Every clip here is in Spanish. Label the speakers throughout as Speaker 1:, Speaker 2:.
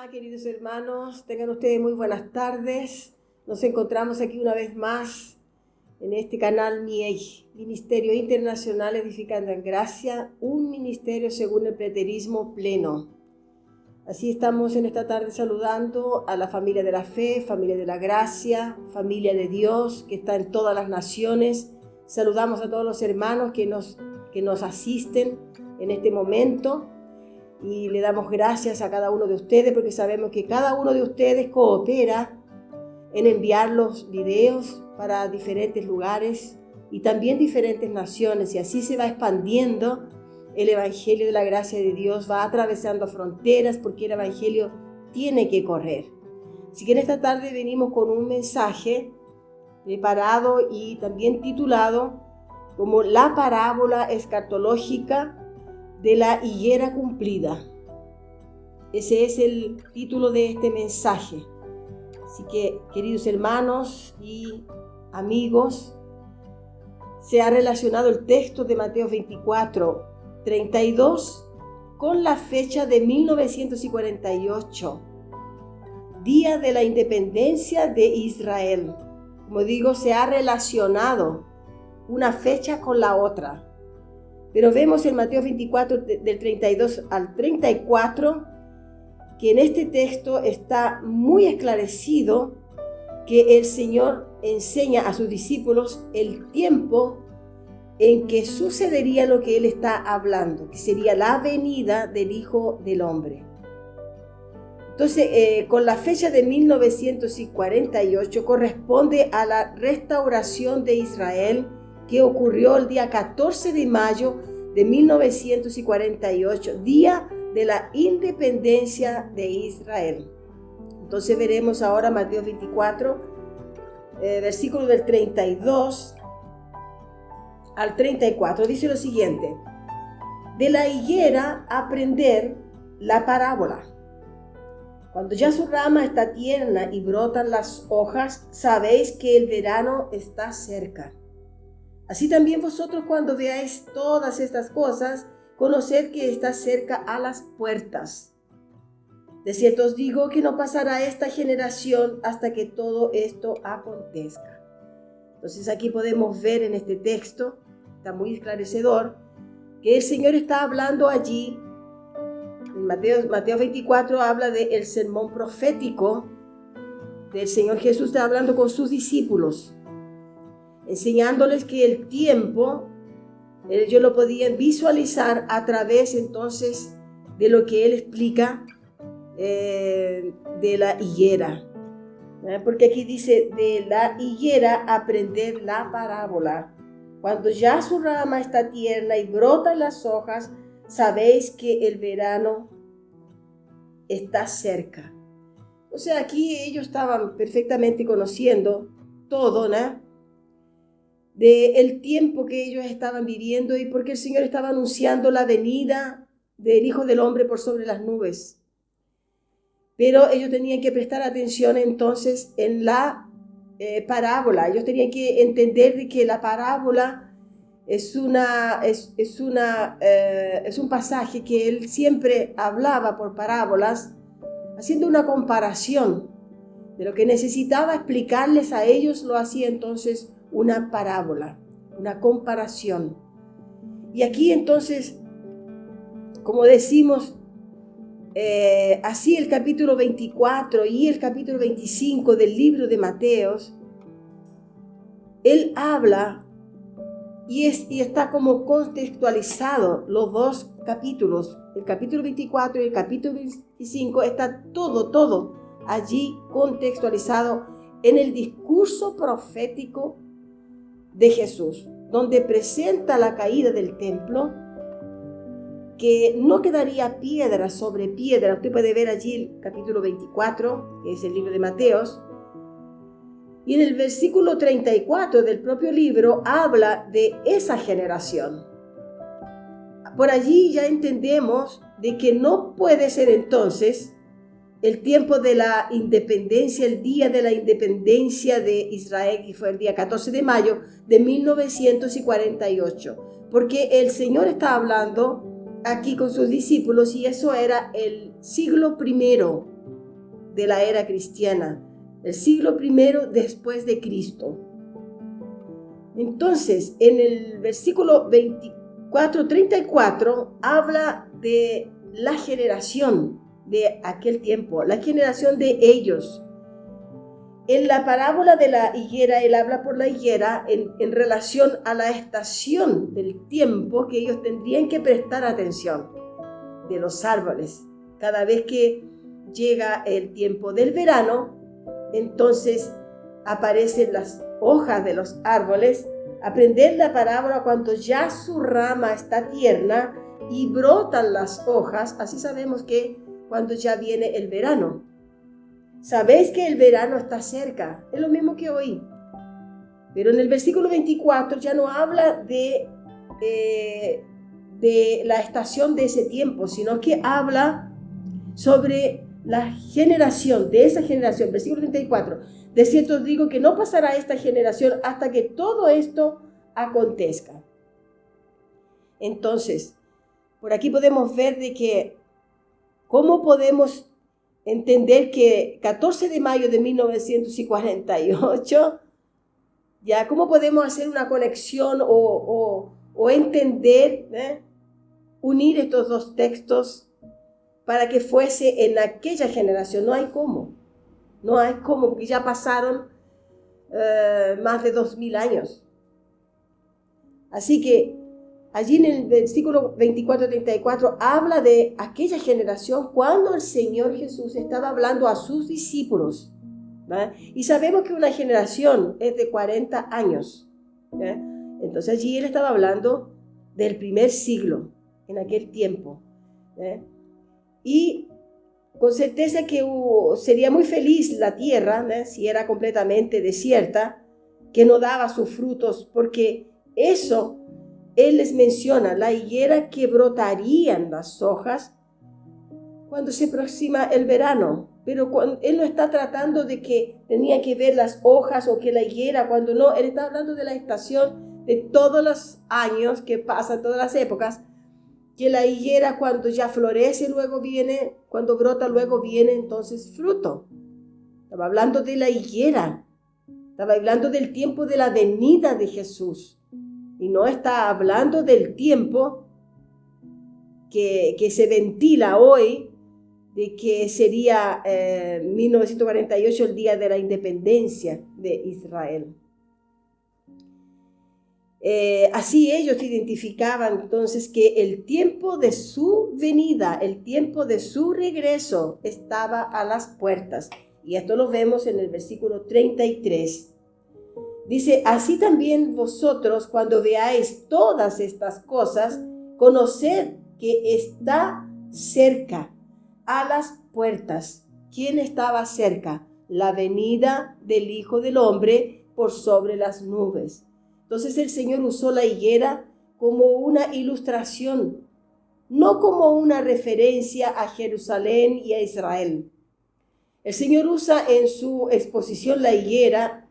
Speaker 1: Hola, queridos hermanos, tengan ustedes muy buenas tardes. Nos encontramos aquí una vez más en este canal MIEI, Ministerio Internacional Edificando en Gracia, un ministerio según el preterismo pleno. Así estamos en esta tarde saludando a la familia de la fe, familia de la gracia, familia de Dios que está en todas las naciones. Saludamos a todos los hermanos que nos asisten en este momento. Y le damos gracias a cada uno de ustedes porque sabemos que cada uno de ustedes coopera en enviar los videos para diferentes lugares y también diferentes naciones. Y así se va expandiendo el Evangelio de la gracia de Dios, va atravesando fronteras porque el Evangelio tiene que correr. Así que en esta tarde venimos con un mensaje preparado y también titulado como la parábola escatológica de la higuera cumplida. Ese es el título de este mensaje. Así que, queridos hermanos y amigos, se ha relacionado el texto de Mateo 24:32 con la fecha de 1948, Día de la Independencia de Israel. Como digo, se ha relacionado una fecha con la otra. Pero vemos en Mateo 24, del 32 al 34, que en este texto está muy esclarecido que el Señor enseña a sus discípulos el tiempo en que sucedería lo que Él está hablando, que sería la venida del Hijo del Hombre. Entonces, con la fecha de 1948 corresponde a la restauración de Israel, que ocurrió el día 14 de mayo de 1948, día de la independencia de Israel. Entonces veremos ahora Mateo 24, versículo del 32 al 34. Dice lo siguiente: de la higuera aprender la parábola. Cuando ya su rama está tierna y brotan las hojas, sabéis que el verano está cerca. Así también vosotros, cuando veáis todas estas cosas, conoced que está cerca a las puertas. De cierto os digo que no pasará esta generación hasta que todo esto acontezca. Entonces aquí podemos ver en este texto, está muy esclarecedor, que el Señor está hablando allí. En Mateo 24 habla del sermón profético del Señor Jesús, está hablando con sus discípulos, enseñándoles que el tiempo ellos lo podían visualizar a través entonces de lo que Él explica de la higuera. Porque aquí dice, de la higuera aprender la parábola. Cuando ya su rama está tierna y brotan las hojas, sabéis que el verano está cerca. O sea, aquí ellos estaban perfectamente conociendo todo, ¿no?, del tiempo que ellos estaban viviendo y porque el Señor estaba anunciando la venida del Hijo del Hombre por sobre las nubes. Pero ellos tenían que prestar atención entonces en la parábola. Ellos tenían que entender de que la parábola es un pasaje que Él siempre hablaba por parábolas, haciendo una comparación de lo que necesitaba explicarles a ellos, lo hacía entonces una parábola, una comparación. Y aquí entonces, como decimos, así el capítulo 24 y el capítulo 25 del libro de Mateos, él habla y está como contextualizado los dos capítulos, el capítulo 24 y el capítulo 25, está todo allí contextualizado en el discurso profético de Jesús, donde presenta la caída del templo, que no quedaría piedra sobre piedra. Usted puede ver allí el capítulo 24, que es el libro de Mateos, y en el versículo 34 del propio libro habla de esa generación. Por allí ya entendemos de que no puede ser entonces el tiempo de la independencia, el día de la independencia de Israel, que fue el día 14 de mayo de 1948, porque el Señor está hablando aquí con sus discípulos, y eso era el siglo primero de la era cristiana, el siglo primero después de Cristo. Entonces, en el versículo 34 habla de la generación de aquel tiempo, la generación de ellos. En la parábola de la higuera, él habla por la higuera en relación a la estación del tiempo que ellos tendrían que prestar atención de los árboles. Cada vez que llega el tiempo del verano, entonces aparecen las hojas de los árboles. Aprender la parábola cuando ya su rama está tierna y brotan las hojas, así sabemos que cuando ya viene el verano. Sabéis que el verano está cerca, es lo mismo que hoy. Pero en el versículo 24 ya no habla de la estación de ese tiempo, sino que habla sobre la generación, de esa generación. Versículo 34, de cierto os digo que no pasará esta generación hasta que todo esto acontezca. Entonces, por aquí podemos ver de que cómo podemos entender que 14 de mayo de 1948, ya cómo podemos hacer una conexión o entender, unir estos dos textos para que fuese en aquella generación. No hay cómo, porque ya pasaron más de 2000 años. Así que allí en el versículo 24-34 habla de aquella generación cuando el Señor Jesús estaba hablando a sus discípulos, ¿verdad? Y sabemos que una generación es de 40 años, ¿verdad? Entonces allí él estaba hablando del primer siglo, en aquel tiempo, ¿verdad? Y con certeza que sería muy feliz la tierra, ¿verdad? Si era completamente desierta, que no daba sus frutos, porque eso él les menciona, la higuera que brotarían las hojas cuando se aproxima el verano. Pero él no está tratando de que tenía que ver las hojas o que la higuera, cuando no, él está hablando de la estación de todos los años que pasan, todas las épocas, que la higuera cuando ya florece luego viene, cuando brota luego viene entonces fruto. Estaba hablando de la higuera, estaba hablando del tiempo de la venida de Jesús. Y no está hablando del tiempo que se ventila hoy, de que sería 1948 el día de la independencia de Israel. Así ellos identificaban entonces que el tiempo de su venida, el tiempo de su regreso estaba a las puertas. Y esto lo vemos en el versículo 33. Dice, así también vosotros cuando veáis todas estas cosas, conoced que está cerca, a las puertas. ¿Quién estaba cerca? La venida del Hijo del Hombre por sobre las nubes. Entonces el Señor usó la higuera como una ilustración, no como una referencia a Jerusalén y a Israel. El Señor usa en su exposición la higuera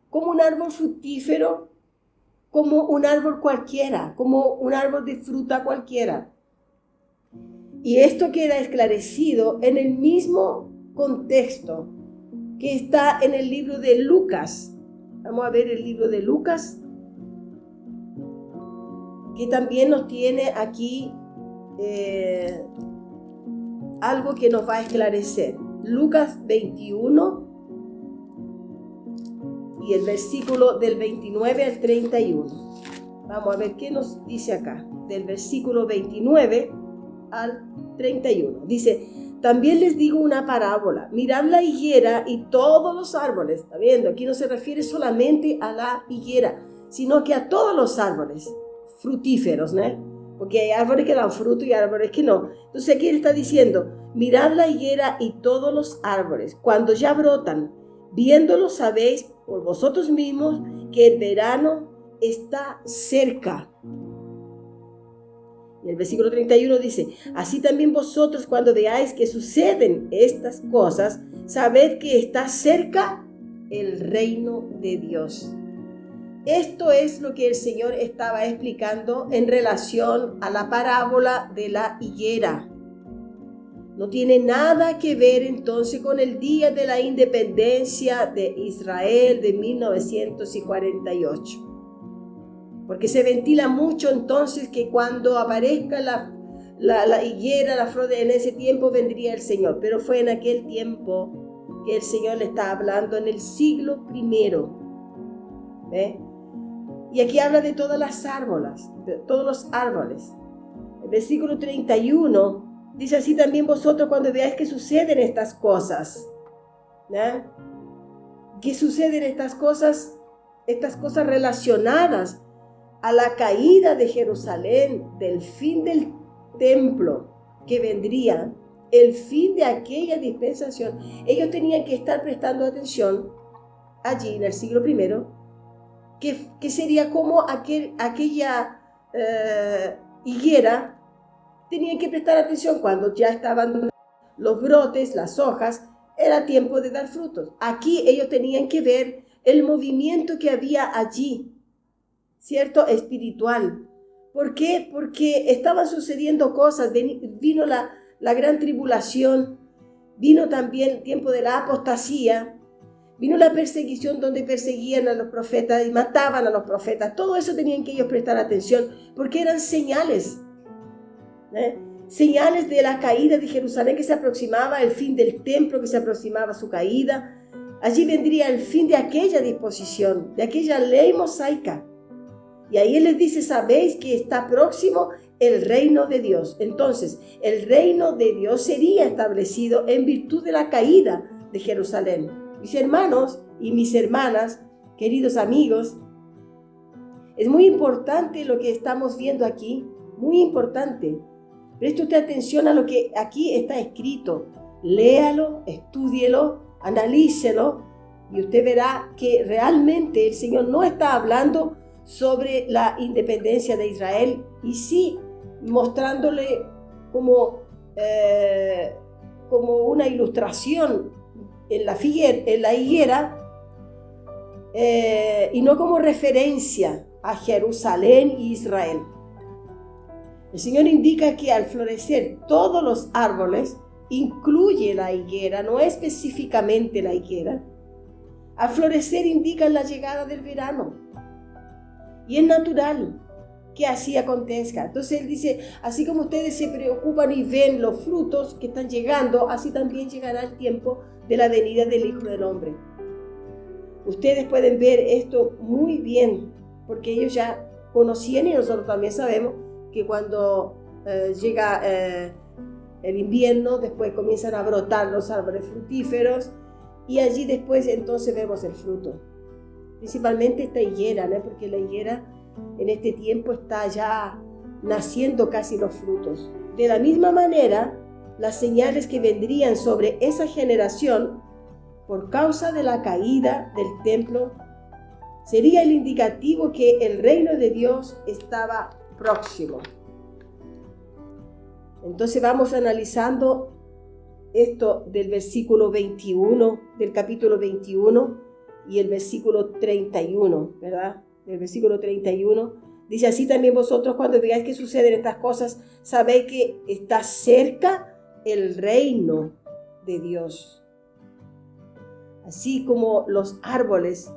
Speaker 1: como un árbol fructífero, como un árbol cualquiera, como un árbol de fruta cualquiera. Y esto queda esclarecido en el mismo contexto que está en el libro de Lucas. Vamos a ver el libro de Lucas, que también nos tiene aquí algo que nos va a esclarecer. Lucas 21 y el versículo del 29 al 31. Vamos a ver qué nos dice acá, del versículo 29 al 31. Dice, también les digo una parábola. Mirad la higuera y todos los árboles. ¿Está viendo? Aquí no se refiere solamente a la higuera, sino que a todos los árboles fructíferos, ¿no? Porque hay árboles que dan fruto y árboles que no. Entonces aquí él está diciendo, mirad la higuera y todos los árboles, cuando ya brotan, viéndolo sabéis por vosotros mismos que el verano está cerca. Y el versículo 31 dice, así también vosotros cuando veáis que suceden estas cosas, sabed que está cerca el reino de Dios. Esto es lo que el Señor estaba explicando en relación a la parábola de la higuera. No tiene nada que ver entonces con el día de la independencia de Israel de 1948. Porque se ventila mucho entonces que cuando aparezca la higuera, la flor, en ese tiempo vendría el Señor. Pero fue en aquel tiempo que el Señor le está hablando en el siglo primero. ¿Ve? Y aquí habla de todas las árboles, de todos los árboles. El versículo 31 dice: así también vosotros cuando veáis que suceden estas cosas. ¿Eh? ¿Qué suceden estas cosas? Estas cosas relacionadas a la caída de Jerusalén, del fin del templo que vendría, el fin de aquella dispensación. Ellos tenían que estar prestando atención allí en el siglo primero, que sería como aquella higuera. Tenían que prestar atención cuando ya estaban los brotes, las hojas, era tiempo de dar frutos. Aquí ellos tenían que ver el movimiento que había allí, ¿cierto? Espiritual. ¿Por qué? Porque estaban sucediendo cosas. Vino la gran tribulación, vino también el tiempo de la apostasía, vino la perseguición donde perseguían a los profetas y mataban a los profetas. Todo eso tenían que ellos prestar atención porque eran señales. Señales de la caída de Jerusalén, que se aproximaba, el fin del templo, que se aproximaba su caída. Allí vendría el fin de aquella disposición, de aquella ley mosaica. Y ahí Él les dice: sabéis que está próximo el reino de Dios. Entonces, el reino de Dios sería establecido en virtud de la caída de Jerusalén. Mis hermanos y mis hermanas, queridos amigos, es muy importante lo que estamos viendo aquí, muy importante. Preste usted atención a lo que aquí está escrito. Léalo, estúdielo, analícelo y usted verá que realmente el Señor no está hablando sobre la independencia de Israel, y sí mostrándole como una ilustración en la higuera, y no como referencia a Jerusalén y Israel. El Señor indica que al florecer todos los árboles, incluye la higuera, no específicamente la higuera. Al florecer indica la llegada del verano. Y es natural que así acontezca. Entonces Él dice: así como ustedes se preocupan y ven los frutos que están llegando, así también llegará el tiempo de la venida del Hijo del Hombre. Ustedes pueden ver esto muy bien, porque ellos ya conocían, y nosotros también sabemos que cuando llega el invierno, después comienzan a brotar los árboles frutíferos, y allí después entonces vemos el fruto. Principalmente esta higuera, ¿no? Porque la higuera en este tiempo está ya naciendo casi los frutos. De la misma manera, las señales que vendrían sobre esa generación por causa de la caída del templo sería el indicativo que el reino de Dios estaba próximo. Entonces vamos analizando esto del versículo 21, del capítulo 21 y el versículo 31, ¿verdad? El versículo 31 dice: así también vosotros cuando veáis que suceden estas cosas, sabéis que está cerca el reino de Dios. Así como los árboles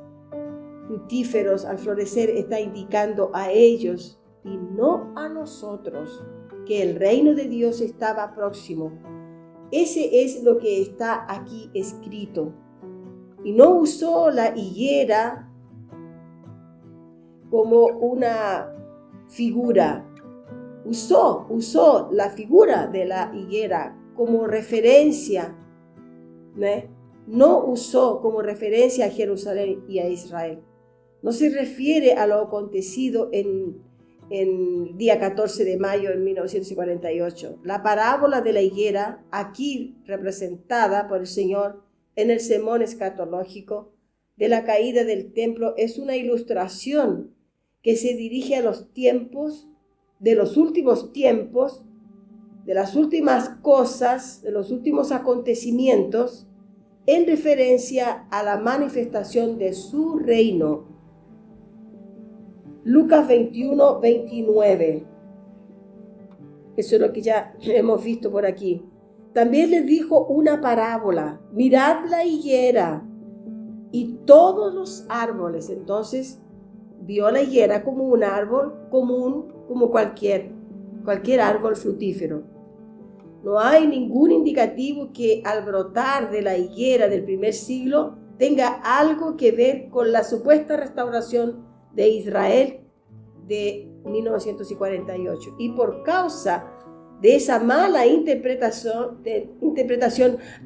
Speaker 1: frutíferos al florecer está indicando a ellos y no a nosotros que el reino de Dios estaba próximo. Ese es lo que está aquí escrito. Y no usó la higuera como una figura. Usó la figura de la higuera como referencia. No usó como referencia a Jerusalén y a Israel. No se refiere a lo acontecido en el día 14 de mayo de 1948. La parábola de la higuera, aquí representada por el Señor en el sermón escatológico de la caída del templo, es una ilustración que se dirige a los tiempos, de los últimos tiempos, de las últimas cosas, de los últimos acontecimientos, en referencia a la manifestación de su reino. Lucas 21, 29. Eso es lo que ya hemos visto por aquí. También les dijo una parábola. Mirad la higuera y todos los árboles. Entonces vio la higuera como un árbol común, como cualquier árbol fructífero. No hay ningún indicativo que al brotar de la higuera del primer siglo tenga algo que ver con la supuesta restauración de Israel de 1948. Y por causa de esa mala interpretación,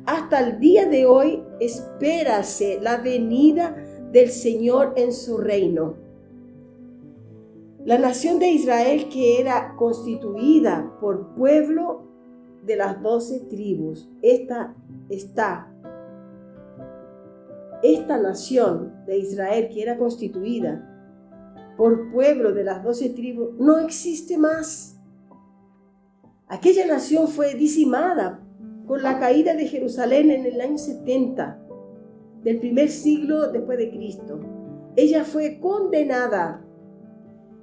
Speaker 1: hasta el día de hoy espérase la venida del Señor en su reino. La nación de Israel, que era constituida por pueblo de las 12 tribus, esta nación de Israel, que era constituida por pueblo de las 12 tribus, no existe más. Aquella nación fue dicimada con la caída de Jerusalén en el año 70 del primer siglo después de Cristo. Ella fue condenada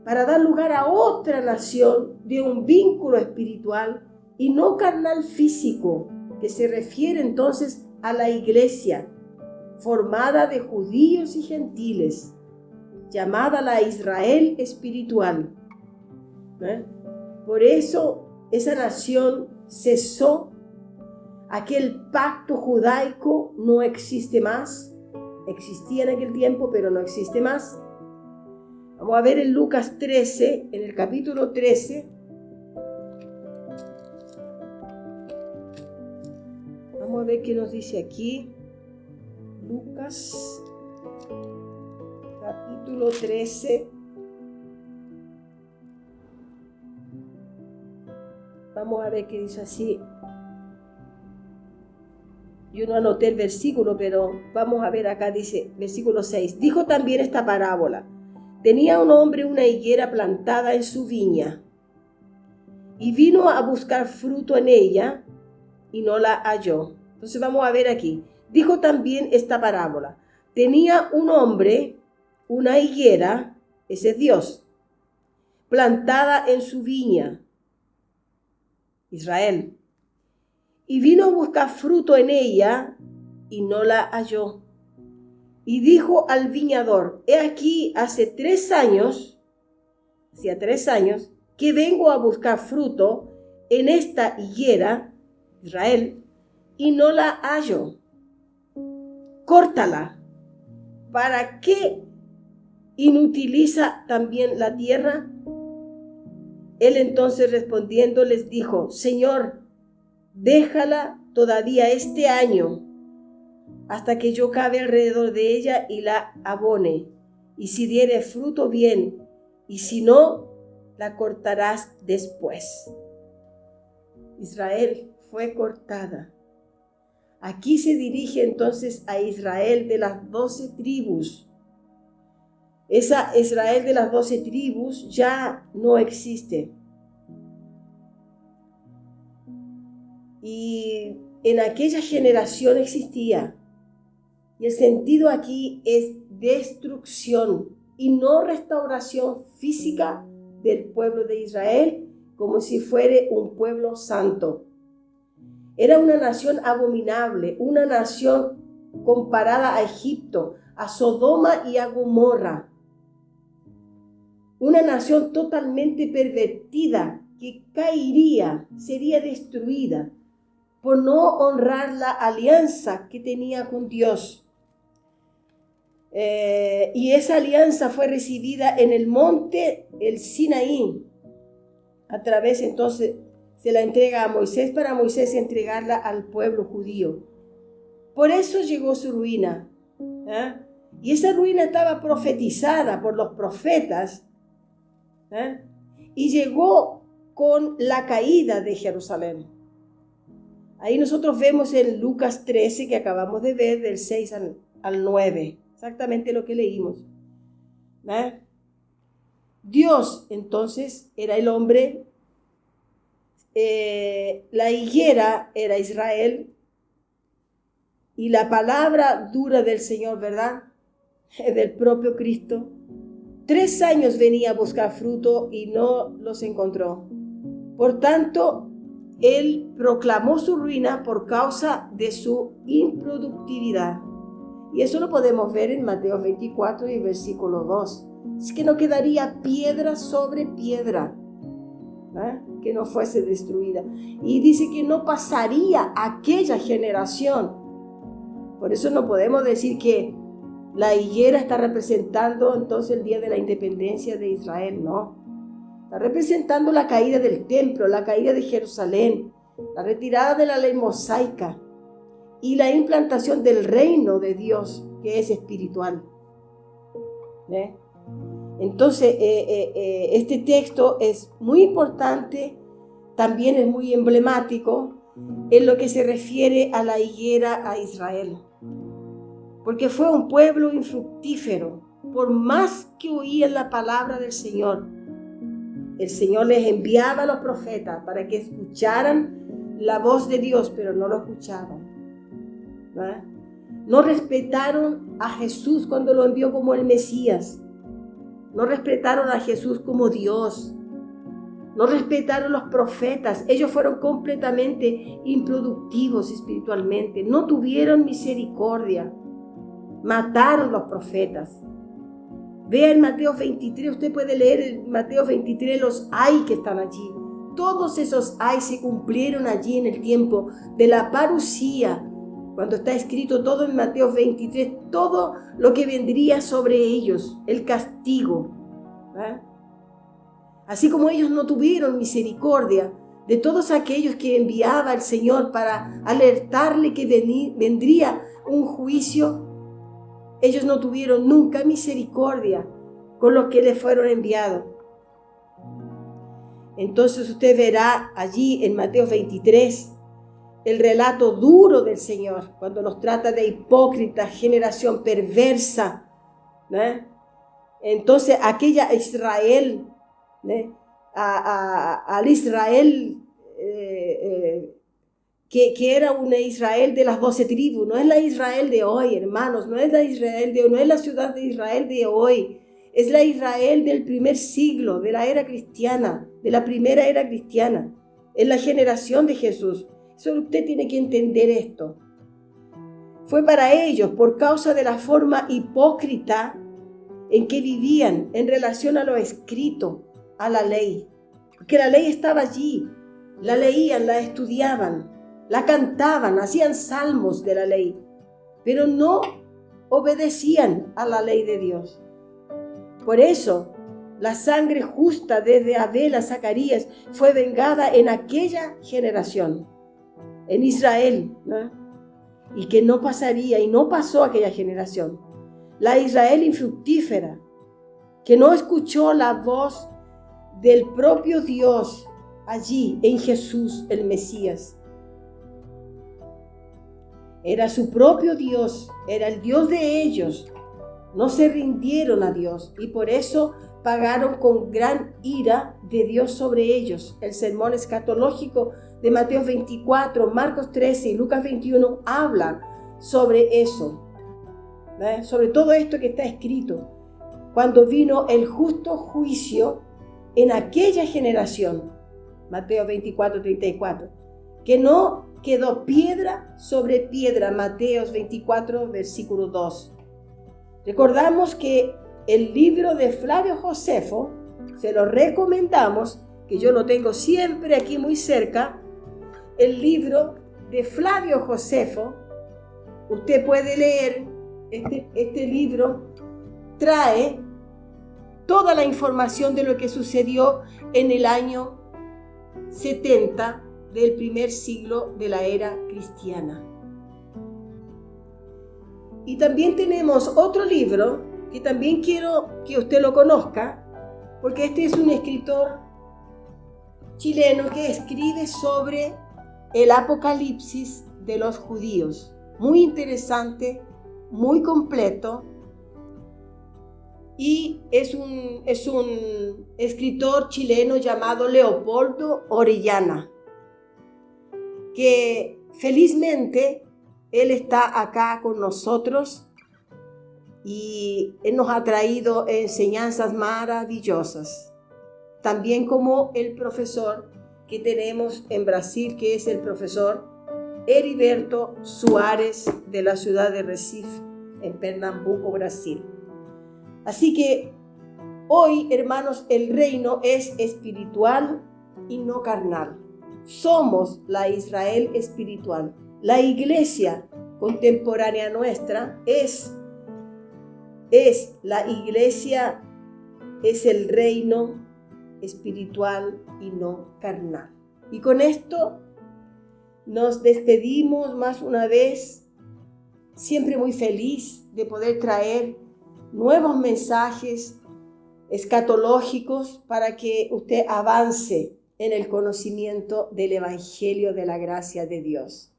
Speaker 1: para dar lugar a otra nación de un vínculo espiritual y no carnal físico, que se refiere entonces a la iglesia, formada de judíos y gentiles, llamada la Israel espiritual. Por eso esa nación cesó, aquel pacto judaico no existe más, existía en aquel tiempo, pero no existe más. Vamos a ver en Lucas 13, en el capítulo 13, vamos a ver qué nos dice aquí. Lucas, capítulo 13. Vamos a ver qué dice así. Yo no anoté el versículo, pero vamos a ver acá, dice, versículo 6. Dijo también esta parábola. Tenía un hombre una higuera plantada en su viña, y vino a buscar fruto en ella, y no la halló. Entonces vamos a ver aquí. Dijo también esta parábola. Tenía un hombre una higuera, ese es Dios, plantada en su viña, Israel, y vino a buscar fruto en ella, y no la halló. Y dijo al viñador, he aquí hacía 3 años, que vengo a buscar fruto en esta higuera, Israel, y no la hallo. Córtala. ¿Para qué inutiliza también la tierra? Él entonces respondiendo les dijo, Señor, déjala todavía este año, hasta que yo cabe alrededor de ella y la abone. Y si diere fruto, bien, y si no, la cortarás después. Israel fue cortada. Aquí se dirige entonces a Israel de las 12 tribus. Esa Israel de las 12 tribus ya no existe. Y en aquella generación existía. Y el sentido aquí es destrucción y no restauración física del pueblo de Israel como si fuera un pueblo santo. Era una nación abominable, una nación comparada a Egipto, a Sodoma y a Gomorra. Una nación totalmente pervertida que caería, sería destruida por no honrar la alianza que tenía con Dios. Y esa alianza fue recibida en el monte, el Sinaí. A través entonces se la entrega a Moisés para Moisés entregarla al pueblo judío. Por eso llegó su ruina. Y esa ruina estaba profetizada por los profetas. Y llegó con la caída de Jerusalén. Ahí nosotros vemos en Lucas 13 que acabamos de ver del 6 al 9. Exactamente lo que leímos. Dios entonces era el hombre, la higuera era Israel y la palabra dura del Señor, ¿verdad? Del propio Cristo. 3 años venía a buscar fruto y no los encontró. Por tanto, él proclamó su ruina por causa de su improductividad. Y eso lo podemos ver en Mateo 24 y versículo 2. Es que no quedaría piedra sobre piedra, que no fuese destruida. Y dice que no pasaría aquella generación. Por eso no podemos decir que la higuera está representando entonces el día de la independencia de Israel, no. Está representando la caída del templo, la caída de Jerusalén, la retirada de la ley mosaica y la implantación del reino de Dios, que es espiritual. Entonces, este texto es muy importante, también es muy emblemático en lo que se refiere a la higuera a Israel. Porque fue un pueblo infructífero, por más que oían la palabra del Señor. El Señor les enviaba a los profetas para que escucharan la voz de Dios, pero no lo escuchaban. No respetaron a Jesús cuando lo envió como el Mesías. No respetaron a Jesús como Dios. No respetaron los profetas. Ellos fueron completamente improductivos espiritualmente. No tuvieron misericordia. Mataron los profetas. Vea en Mateo 23, usted puede leer en Mateo 23 los ay que están allí. Todos esos ay se cumplieron allí en el tiempo de la parucía, cuando está escrito todo en Mateo 23, todo lo que vendría sobre ellos, el castigo. Así como ellos no tuvieron misericordia de todos aquellos que enviaba el Señor para alertarle que vendría un juicio, ellos no tuvieron nunca misericordia con los que les fueron enviados. Entonces usted verá allí en Mateo 23 el relato duro del Señor cuando los trata de hipócrita, generación perversa. Entonces aquella Israel, al Israel que era una Israel de las 12 tribus, no es la Israel de hoy, hermanos, no es la Israel de hoy, no es la ciudad de Israel de hoy, es la Israel del primer siglo, de la era cristiana, de la primera era cristiana, es la generación de Jesús. Solo usted tiene que entender esto. Fue para ellos, por causa de la forma hipócrita en que vivían en relación a lo escrito, a la ley, porque la ley estaba allí, la leían, la estudiaban, la cantaban, hacían salmos de la ley, pero no obedecían a la ley de Dios. Por eso, la sangre justa desde Abel a Zacarías fue vengada en aquella generación, en Israel, y que no pasaría, y no pasó aquella generación. La Israel infructífera, que no escuchó la voz del propio Dios allí en Jesús, el Mesías. Era su propio Dios, era el Dios de ellos. No se rindieron a Dios y por eso pagaron con gran ira de Dios sobre ellos. El sermón escatológico de Mateo 24, Marcos 13 y Lucas 21 habla sobre eso, sobre todo esto que está escrito. Cuando vino el justo juicio en aquella generación, Mateo 24, 34, que no quedó piedra sobre piedra, Mateo 24, versículo 2. Recordamos que el libro de Flavio Josefo, se lo recomendamos, que yo lo tengo siempre aquí muy cerca, el libro de Flavio Josefo. Usted puede leer, este libro trae toda la información de lo que sucedió en el año 70 del primer siglo de la era cristiana. Y también tenemos otro libro que también quiero que usted lo conozca, porque este es un escritor chileno que escribe sobre el Apocalipsis de los judíos. Muy interesante, muy completo. Y es un escritor chileno llamado Leopoldo Orellana, que felizmente él está acá con nosotros y Él nos ha traído enseñanzas maravillosas. También como el profesor que tenemos en Brasil, que es el profesor Heriberto Suárez de la ciudad de Recife, en Pernambuco, Brasil. Así que hoy, hermanos, el reino es espiritual y no carnal. Somos la Israel espiritual. La iglesia contemporánea nuestra es la iglesia, es el reino espiritual y no carnal. Y con esto nos despedimos más una vez, siempre muy feliz de poder traer nuevos mensajes escatológicos para que usted avance en el conocimiento del Evangelio de la gracia de Dios.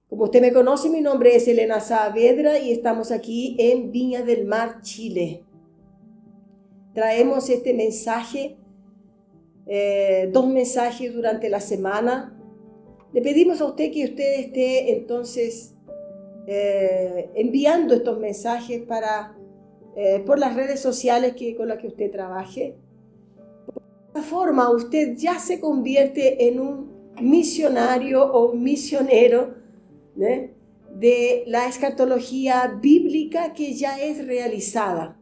Speaker 1: Como usted me conoce, mi nombre es Elena Saavedra y estamos aquí en Viña del Mar, Chile. Traemos este mensaje, 2 mensajes durante la semana. Le pedimos a usted que usted esté entonces enviando estos mensajes por las redes sociales con las que usted trabaje. De esta forma usted ya se convierte en un misionario o un misionero, ¿eh?, de la escatología bíblica que ya es realizada,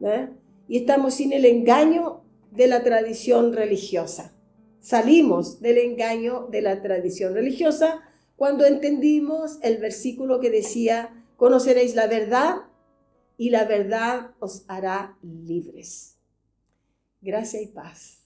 Speaker 1: ¿eh? Y estamos sin el engaño de la tradición religiosa. Salimos del engaño de la tradición religiosa cuando entendimos el versículo que decía: conoceréis la verdad y la verdad os hará libres. Gracia y paz.